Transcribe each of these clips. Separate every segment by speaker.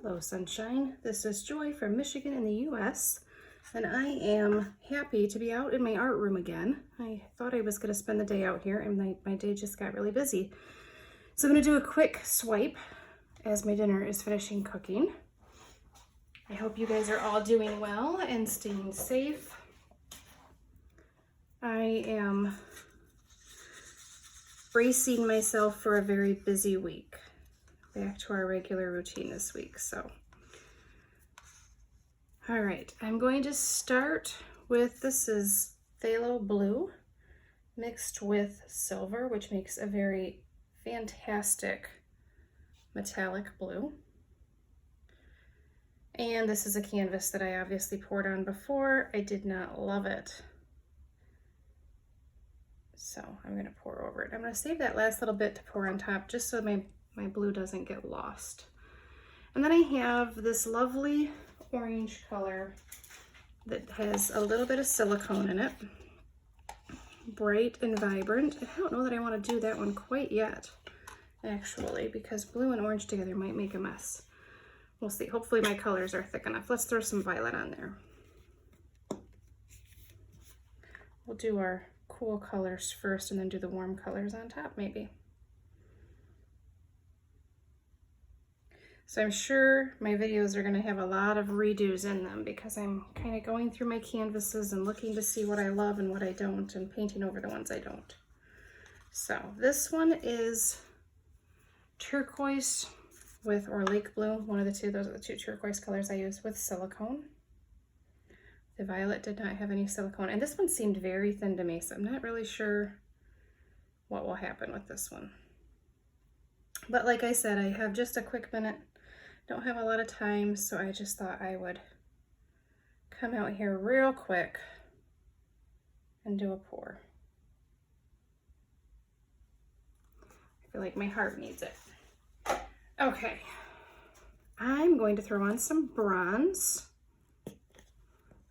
Speaker 1: Hello, sunshine. This is Joy from Michigan in the U.S. and I am happy to be out in my art room again. I thought I was going to spend the day out here and my day just got really busy. So I'm going to do a quick swipe as my dinner is finishing cooking. I hope you guys are all doing well and staying safe. I am bracing myself for a very busy week. Back to our regular routine this week, so. All right, I'm going to start with, this is phthalo blue mixed with silver, which makes a very fantastic metallic blue. And this is a canvas that I obviously poured on before. I did not love it, so I'm gonna pour over it. I'm gonna save that last little bit to pour on top just so my blue doesn't get lost. And then I have this lovely orange color that has a little bit of silicone in it. Bright and vibrant. I don't know that I want to do that one quite yet, actually, because blue and orange together might make a mess. We'll see. Hopefully my colors are thick enough. Let's throw some violet on there. We'll do our cool colors first and then do the warm colors on top, maybe. So I'm sure my videos are going to have a lot of redos in them because I'm kind of going through my canvases and looking to see what I love and what I don't and painting over the ones I don't. So this one is turquoise or lake blue, one of the two. Those are the two turquoise colors I use with silicone. The violet did not have any silicone, and this one seemed very thin to me, so I'm not really sure what will happen with this one. But like I said, I have just a quick minute. Don't have a lot of time, so I just thought I would come out here real quick and do a pour. I feel like my heart needs it. Okay, I'm going to throw on some bronze.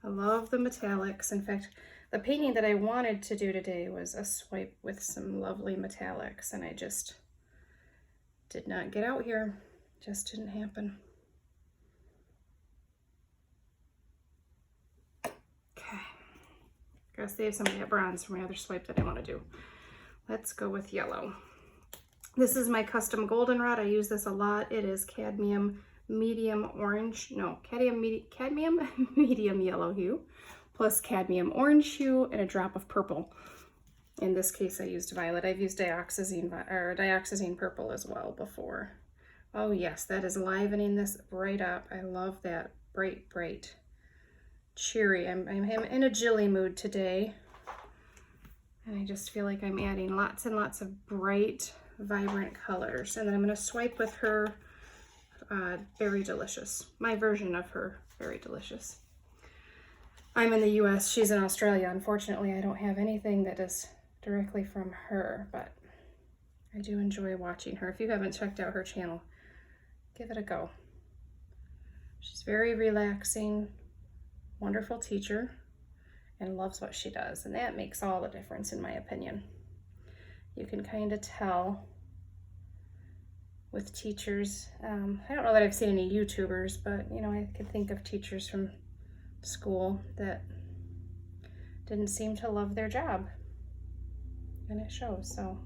Speaker 1: I love the metallics. In fact, the painting that I wanted to do today was a swipe with some lovely metallics, and I just did not get out here. Just didn't happen. Okay, gotta save some of that bronze for my other swipe that I want to do. Let's go with yellow. This is my custom goldenrod. I use this a lot. It is cadmium medium medium yellow hue plus cadmium orange hue and a drop of purple. In this case, I used violet. I've used dioxazine purple as well before. Oh yes, that is livening this right up. I love that bright, cheery. I'm in a Jilly mood today, and I just feel like I'm adding lots and lots of bright, vibrant colors. And then I'm going to swipe with her Berry Delicious, my version of her Berry Delicious. I'm in the US, she's in Australia. Unfortunately, I don't have anything that is directly from her, but I do enjoy watching her. If you haven't checked out her channel, give it a go. She's very relaxing, wonderful teacher, and loves what she does, and that makes all the difference in my opinion. You can kind of tell with teachers. I don't know that I've seen any YouTubers, but you know, I could think of teachers from school that didn't seem to love their job, and it shows. So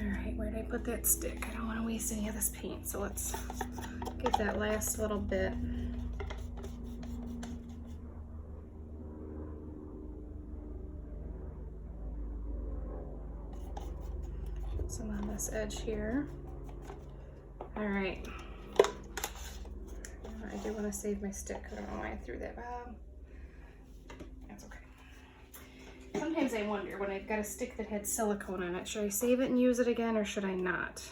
Speaker 1: all right, where did I put that stick? I don't want to waste any of this paint, so let's get that last little bit. Put some on this edge here. All right. I do want to save my stick. I don't know why I threw that. That's okay. Sometimes I wonder when I've got a stick that had silicone on it, should I save it and use it again or should I not?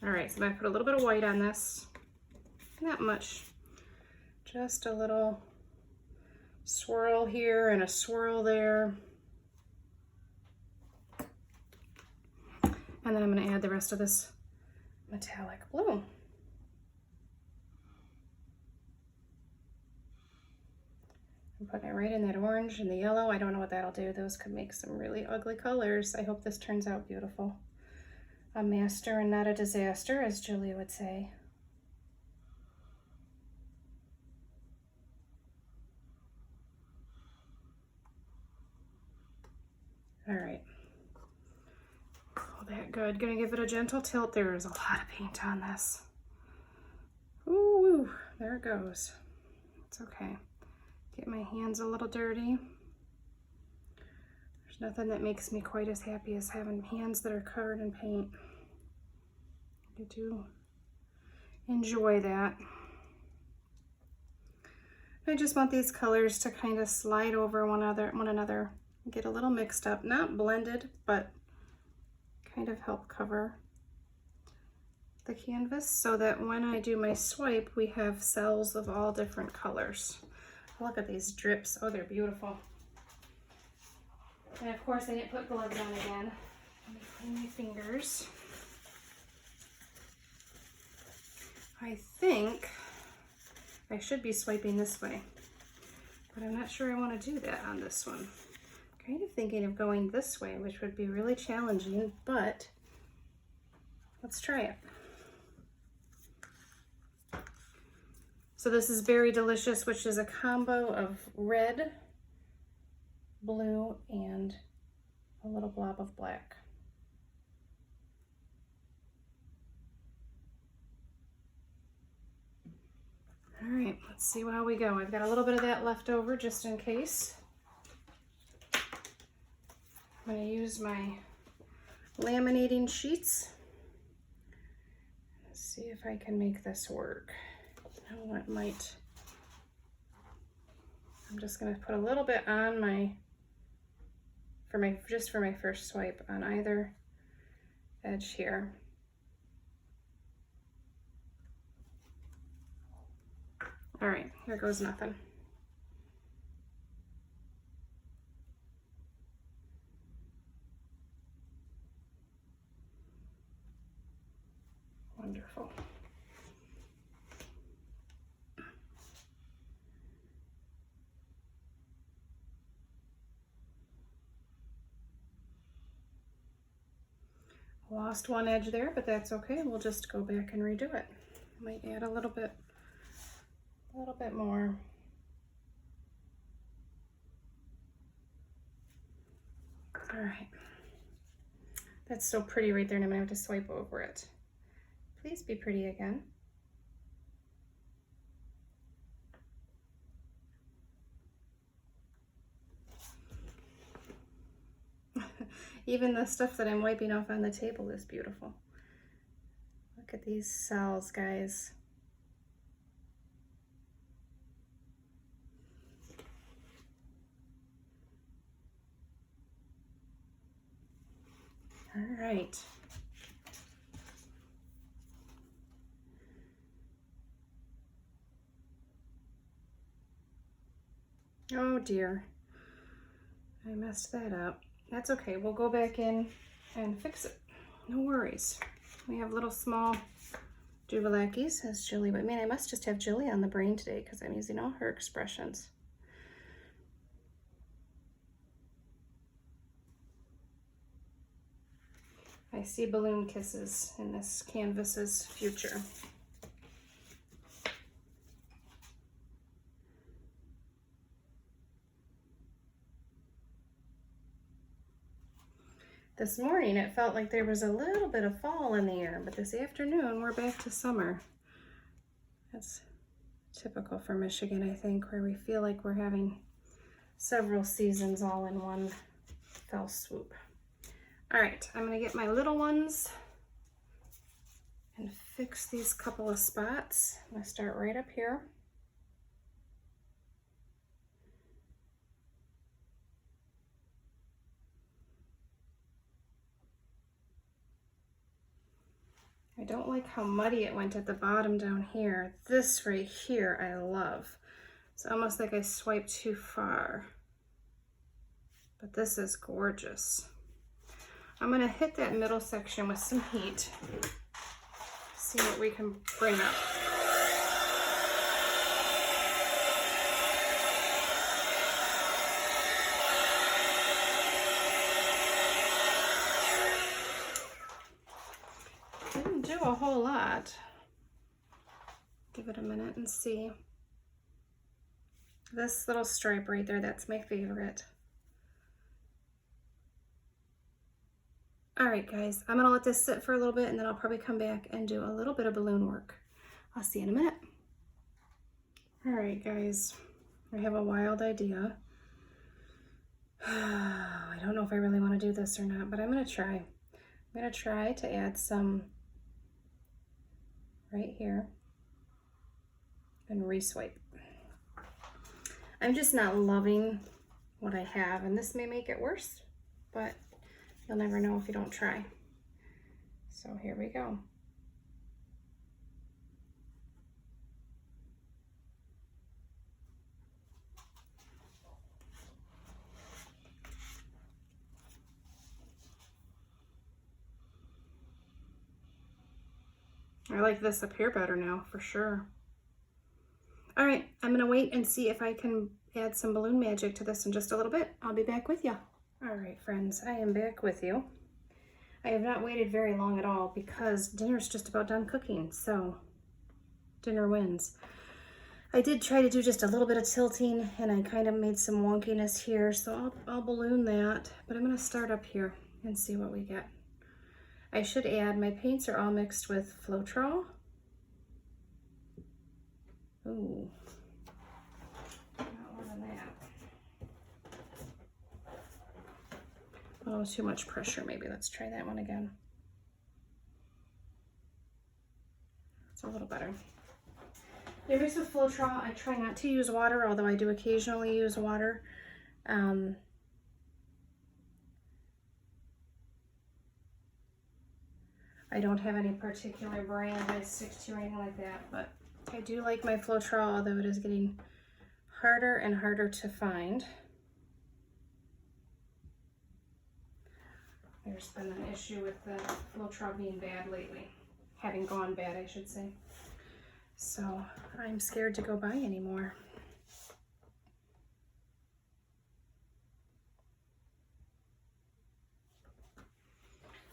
Speaker 1: All right, so I'm gonna put a little bit of white on this. Not much, just a little swirl here and a swirl there. And then I'm gonna add the rest of this metallic blue. I'm putting it right in that orange and the yellow. I don't know what that'll do. Those could make some really ugly colors. I hope this turns out beautiful. A master and not a disaster, as Julia would say. All right. Oh, that good. Gonna give it a gentle tilt. There is a lot of paint on this. Ooh, there it goes. It's okay. Get my hands a little dirty. There's nothing that makes me quite as happy as having hands that are covered in paint. I do enjoy that. I just want these colors to kind of slide over one another, get a little mixed up, not blended, but kind of help cover the canvas so that when I do my swipe, we have cells of all different colors. Look at these drips. Oh, they're beautiful. And of course, I didn't put gloves on again. Let me clean my fingers. I think I should be swiping this way, but I'm not sure I want to do that on this one. I'm kind of thinking of going this way, which would be really challenging, but let's try it. So this is Berry Delicious, which is a combo of red, blue, and a little blob of black. All right, let's see how we go. I've got a little bit of that left over just in case. I'm going to use my laminating sheets. Let's see if I can make this work. Oh, it might. I'm just going to put a little bit on my, just for my first swipe on either edge here. All right, here goes nothing. Wonderful. Lost one edge there, but that's okay. We'll just go back and redo it. Might add a little bit more. All right. That's so pretty right there, and I'm gonna have to swipe over it. Please be pretty again. Even the stuff that I'm wiping off on the table is beautiful. Look at these cells, guys. All right. Oh dear, I messed that up. That's okay, we'll go back in and fix it. No worries. We have little small Jubilakis, as Julie, but man, I must just have Julie on the brain today because I'm using all her expressions. I see balloon kisses in this canvas's future. This morning it felt like there was a little bit of fall in the air, but this afternoon we're back to summer. That's typical for Michigan, I think, where we feel like we're having several seasons all in one fell swoop. All right, I'm gonna get my little ones and fix these couple of spots. I'm gonna start right up here. I don't like how muddy it went at the bottom down here. This right here I love. It's almost like I swiped too far, but this is gorgeous. I'm gonna hit that middle section with some heat. See what we can bring up. Give it a minute and see. This little stripe right there, that's my favorite. All right, guys, I'm gonna let this sit for a little bit and then I'll probably come back and do a little bit of balloon work. I'll see you in a minute. All right, guys, I have a wild idea. I don't know if I really want to do this or not, but I'm gonna try. I'm gonna try to add some right here and reswipe. I'm just not loving what I have, and this may make it worse, but you'll never know if you don't try. So here we go. I like this up here better now, for sure. All right, I'm gonna wait and see if I can add some balloon magic to this in just a little bit. I'll be back with you. All right, friends, I am back with you. I have not waited very long at all because dinner's just about done cooking, so dinner wins. I did try to do just a little bit of tilting and I kind of made some wonkiness here, so I'll balloon that, but I'm gonna start up here and see what we get. I should add, my paints are all mixed with Floetrol. Ooh, not one of that. Oh, too much pressure maybe. Let's try that one again. It's a little better. The mix with Floetrol, I try not to use water, although I do occasionally use water. I don't have any particular brand I stick to or anything like that, but I do like my Floetrol, although it is getting harder and harder to find. There's been an issue with the Floetrol being bad lately, having gone bad, I should say. So I'm scared to go buy anymore.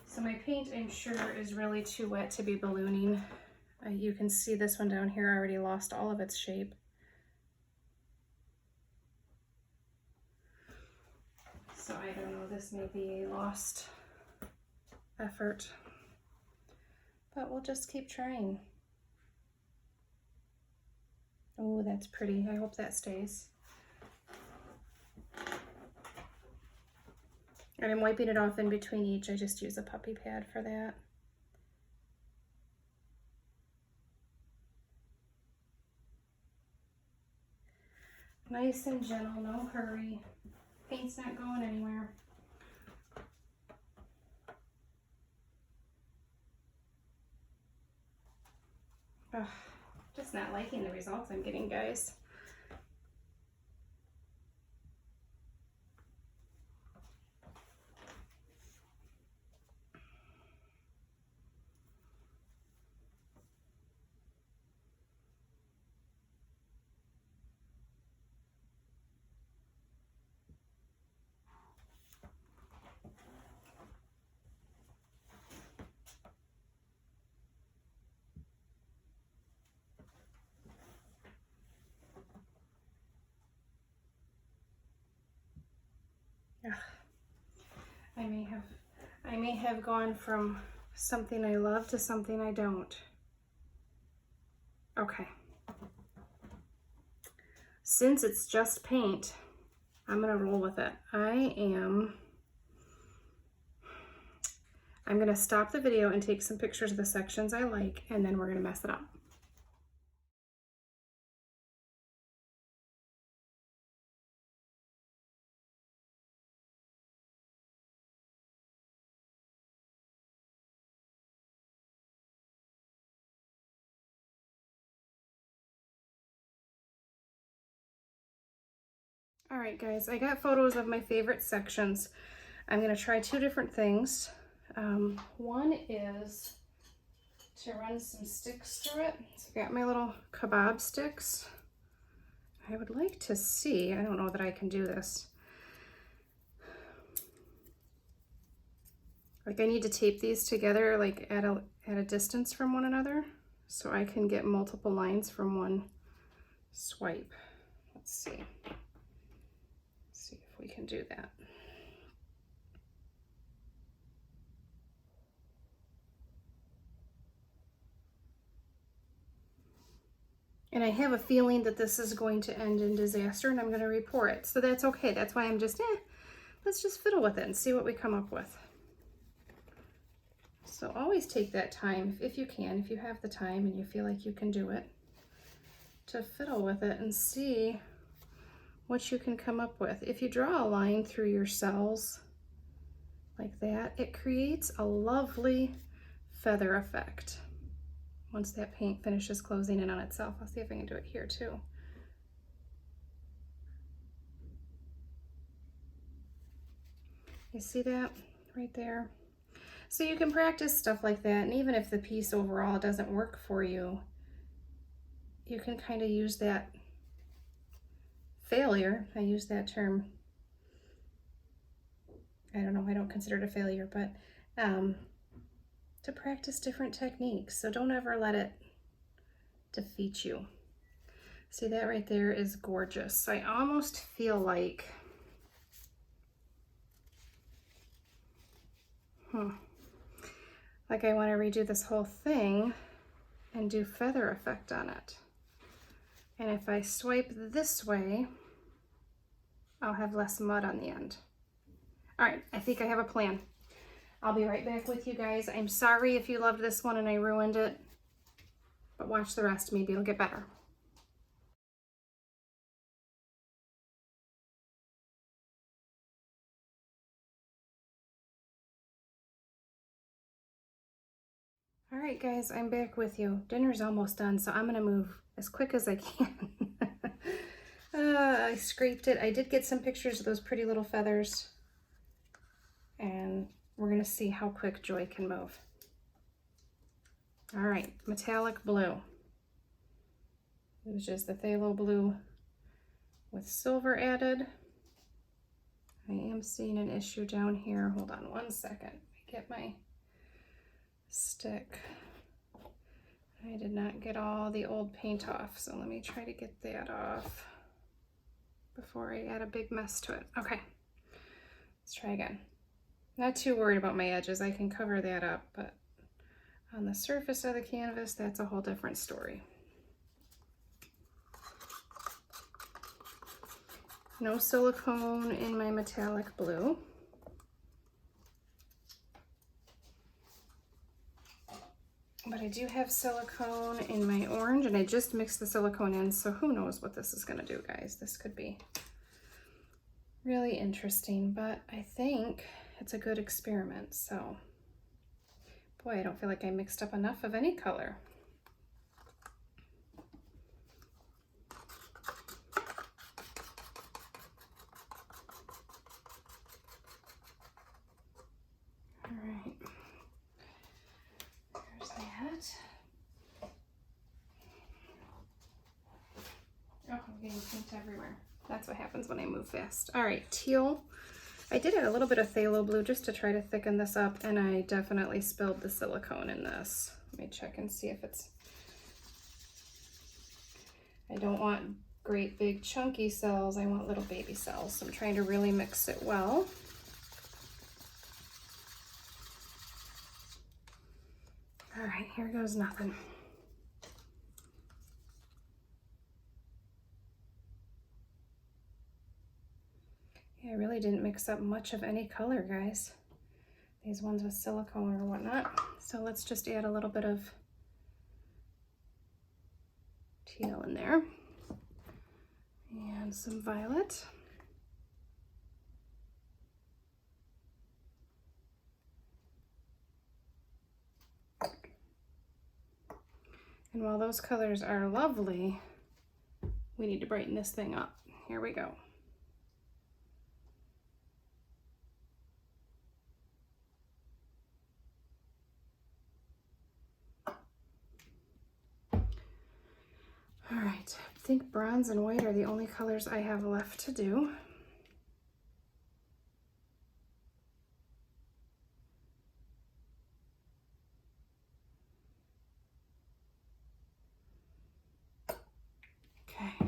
Speaker 1: So my paint, I'm sure, is really too wet to be ballooning. You can see this one down here already lost all of its shape. So I don't know, this may be a lost effort, but we'll just keep trying. Oh, that's pretty. I hope that stays. And I'm wiping it off in between each. I just use a puppy pad for that. Nice and gentle, no hurry. Paint's not going anywhere. Ugh, just not liking the results I'm getting, guys. Ugh. I may have gone from something I love to something I don't. Okay. Since it's just paint, I'm gonna roll with it. I'm gonna stop the video and take some pictures of the sections I like, and then we're gonna mess it up. All right, guys, I got photos of my favorite sections. I'm gonna try two different things. One is to run some sticks through it. So I got my little kebab sticks. I would like to see, I don't know that I can do this. Like I need to tape these together like at a distance from one another. so I can get multiple lines from one swipe. Let's see. See if we can do that. And I have a feeling that this is going to end in disaster and I'm going to report it. So that's okay. That's why I'm just, let's just fiddle with it and see what we come up with. So always take that time, if you can, if you have the time and you feel like you can do it, to fiddle with it and see what you can come up with. If you draw a line through your cells like that, it creates a lovely feather effect. Once that paint finishes closing in on itself, I'll see if I can do it here too. You see that right there? So you can practice stuff like that, and even if the piece overall doesn't work for you, you can kind of use that failure. I use that term. I don't know, I don't consider it a failure, but to practice different techniques. So don't ever let it defeat you. See, that right there is gorgeous. I almost feel like, like I want to redo this whole thing and do feather effect on it. And if I swipe this way, I'll have less mud on the end. All right, I think I have a plan. I'll be right back with you guys. I'm sorry if you loved this one and I ruined it, but watch the rest. Maybe it'll get better. All right, guys, I'm back with you. Dinner's almost done, so I'm gonna move as quick as I can. I scraped it. I did get some pictures of those pretty little feathers, and we're gonna see how quick Joy can move. All right, metallic blue. It was just the phthalo blue with silver added. I am seeing an issue down here. Hold on one second. Get my stick. I did not get all the old paint off, so let me try to get that off before I add a big mess to it. Okay, let's try again. Not too worried about my edges. I can cover that up, but on the surface of the canvas, that's a whole different story. No silicone in my metallic blue. But I do have silicone in my orange, and I just mixed the silicone in, so who knows what this is gonna do, guys. This could be really interesting, but I think it's a good experiment. So, boy, I don't feel like I mixed up enough of any color. All right, there's that. Oh, I'm getting paint everywhere. That's what happens when I move fast. All right, teal. I did add a little bit of phthalo blue just to try to thicken this up, and I definitely spilled the silicone in this. Let me check and see if it's... I don't want great big chunky cells, I want little baby cells. So I'm trying to really mix it well. All right, here goes nothing. Yeah, I really didn't mix up much of any color, guys. These ones with silicone or whatnot. So let's just add a little bit of teal in there. And some violet. And while those colors are lovely, we need to brighten this thing up. Here we go. All right, I think bronze and white are the only colors I have left to do.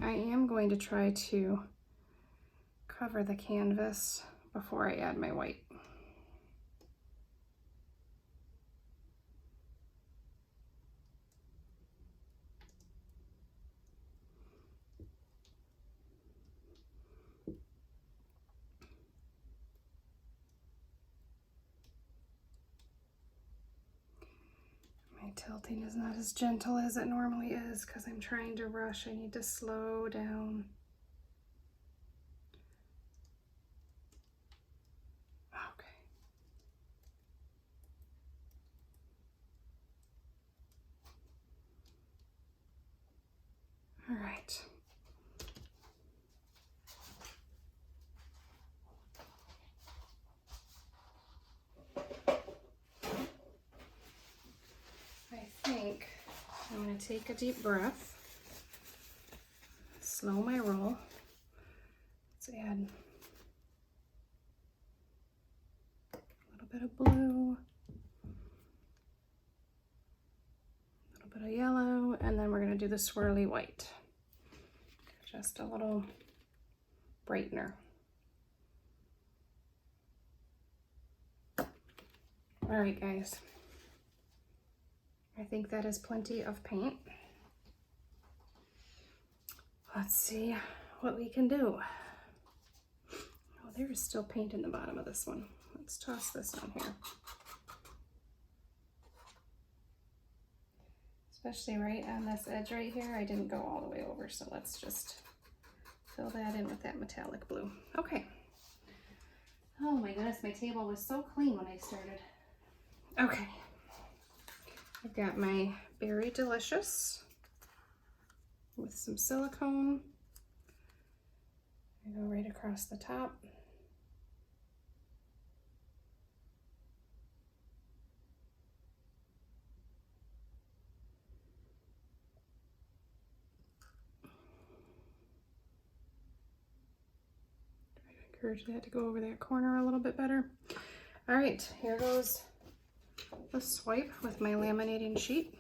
Speaker 1: I am going to try to cover the canvas before I add my white. My tilting is not as gentle as it normally is because I'm trying to rush. I need to slow down. Okay. All right. I think I'm going to take a deep breath, slow my roll. Let's add a little bit of blue, a little bit of yellow, and then we're going to do the swirly white. Just a little brightener. All right, guys. I think that is plenty of paint. Let's see what we can do. Oh, there is still paint in the bottom of this one. Let's toss this on here. Especially right on this edge right here. I didn't go all the way over, so let's just fill that in with that metallic blue. Okay. Oh my goodness, my table was so clean when I started. Okay. I've got my Berry Delicious with some silicone. I go right across the top. Try to encourage that to go over that corner a little bit better. All right, here goes the swipe with my laminating sheet.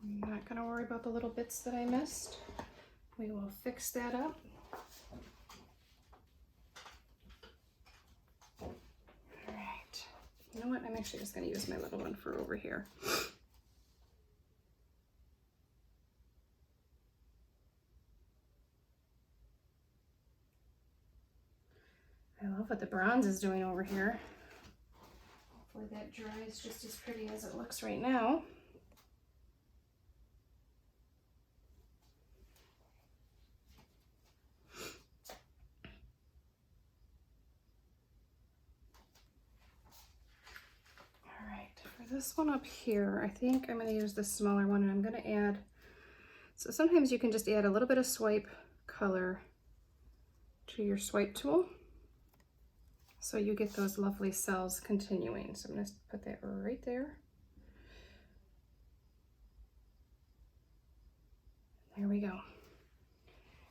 Speaker 1: I'm not going to worry about the little bits that I missed. We will fix that up. All right. You know what? I'm actually just going to use my little one for over here. I love what the bronze is doing over here. Hopefully that dries just as pretty as it looks right now. All right, for this one up here, I think I'm going to use the smaller one, and I'm going to add, so sometimes you can just add a little bit of swipe color to your swipe tool, so you get those lovely cells continuing. So I'm going to put that right there. There we go.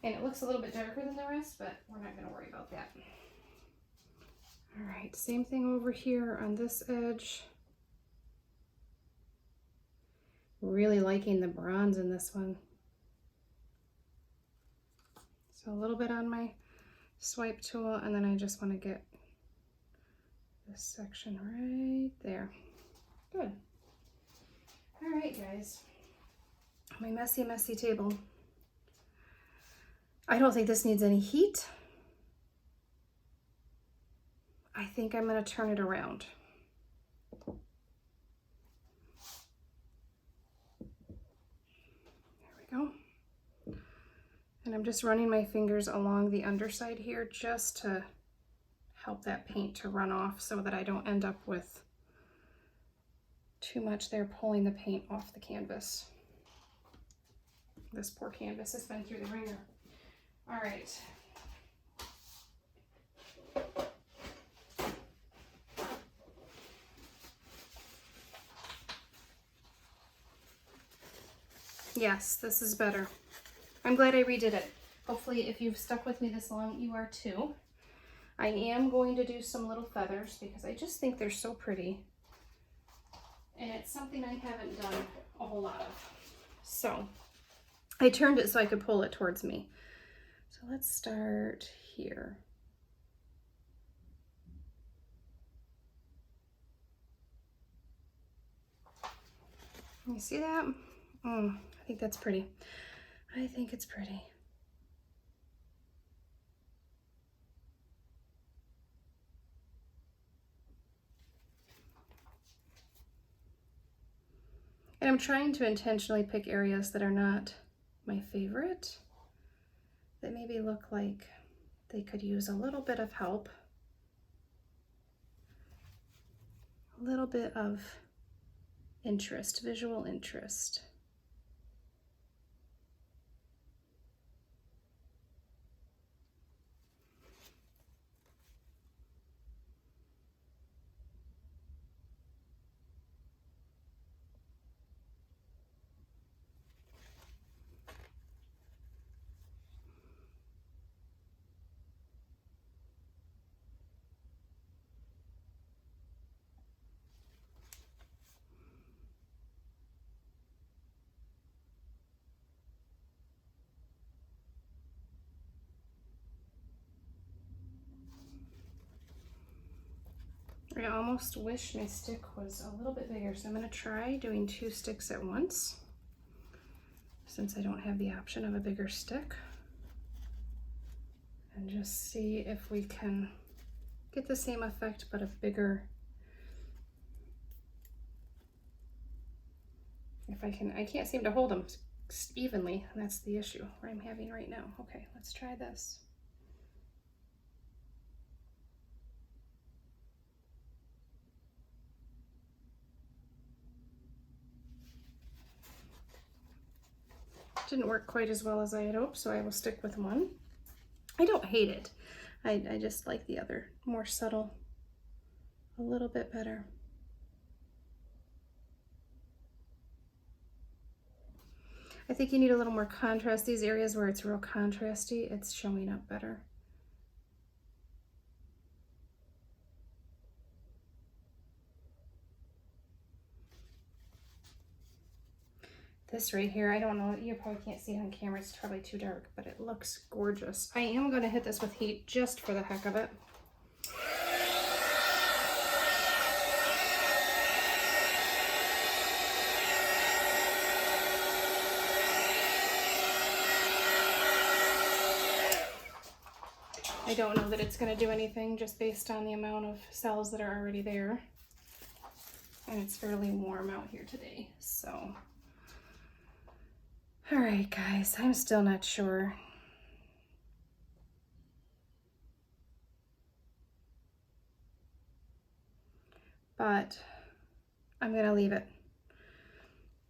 Speaker 1: And it looks a little bit darker than the rest, but we're not going to worry about that. All right, same thing over here on this edge. Really liking the bronze in this one. So a little bit on my swipe tool, and then I just want to get this section right there. Good. All right, guys. My messy, messy table. I don't think this needs any heat. I think I'm going to turn it around. There we go. And I'm just running my fingers along the underside here just to help that paint to run off so that I don't end up with too much there pulling the paint off the canvas. This poor canvas has been through the ringer. All right. Yes, this is better. I'm glad I redid it. Hopefully, if you've stuck with me this long, you are too. I am going to do some little feathers because I just think they're so pretty. And it's something I haven't done a whole lot of. So I turned it so I could pull it towards me. So let's start here. You see that? I think that's pretty. I think it's pretty. And I'm trying to intentionally pick areas that are not my favorite, that maybe look like they could use a little bit of help, a little bit of interest, visual interest. I almost wish my stick was a little bit bigger, so I'm going to try doing 2 sticks at once, since I don't have the option of a bigger stick, and just see if we can get the same effect but a bigger. If I can't seem to hold them evenly, and that's the issue where I'm having right now. Okay, let's try this. Didn't work quite as well as I had hoped, so I will stick with one. I don't hate it. I just like the other, more subtle, a little bit better. I think you need a little more contrast. These areas where it's real contrasty, it's showing up better. This right here, I don't know, you probably can't see it on camera, it's probably too dark, but it looks gorgeous. I am going to hit this with heat just for the heck of it. I don't know that it's going to do anything just based on the amount of cells that are already there. And it's fairly warm out here today, so. All right, guys, I'm still not sure. But I'm gonna leave it.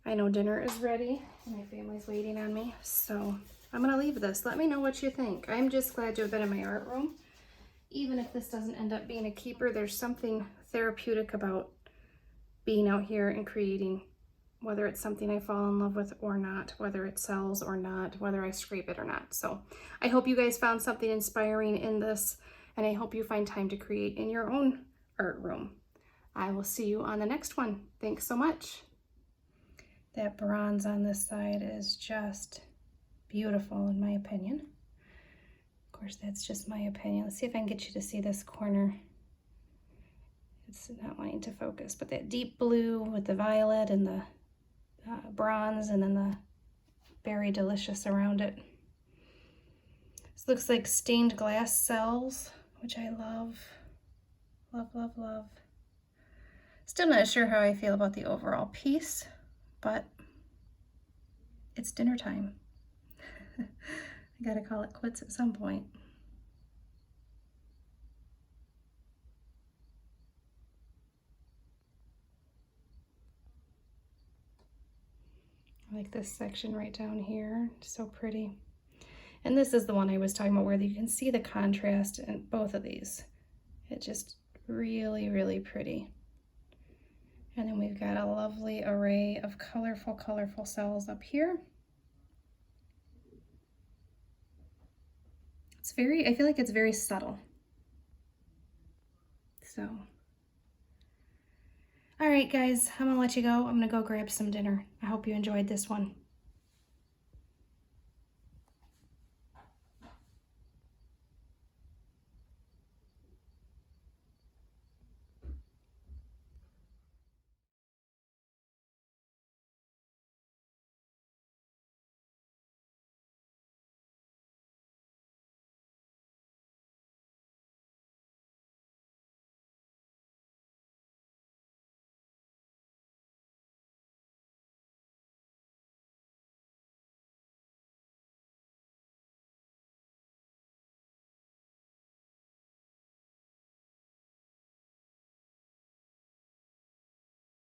Speaker 1: I know dinner is ready. My family's waiting on me, so I'm gonna leave this. Let me know what you think. I'm just glad to have been in my art room. Even if this doesn't end up being a keeper, there's something therapeutic about being out here and creating, whether it's something I fall in love with or not, whether it sells or not, whether I scrape it or not. So I hope you guys found something inspiring in this, and I hope you find time to create in your own art room. I will see you on the next one. Thanks so much. That bronze on this side is just beautiful in my opinion. Of course, that's just my opinion. Let's see if I can get you to see this corner. It's not wanting to focus, but that deep blue with the violet and the bronze, and then the berry delicious around it. This looks like stained glass cells, which I love. Love, love, love. Still not sure how I feel about the overall piece, but it's dinner time. I gotta call it quits at some point. I like this section right down here, so pretty. And this is the one I was talking about where you can see the contrast in both of these. It's just really, really pretty. And then we've got a lovely array of colorful, colorful cells up here. It's very, I feel like it's very subtle. So, all right, guys, I'm gonna let you go. I'm gonna go grab some dinner. I hope you enjoyed this one.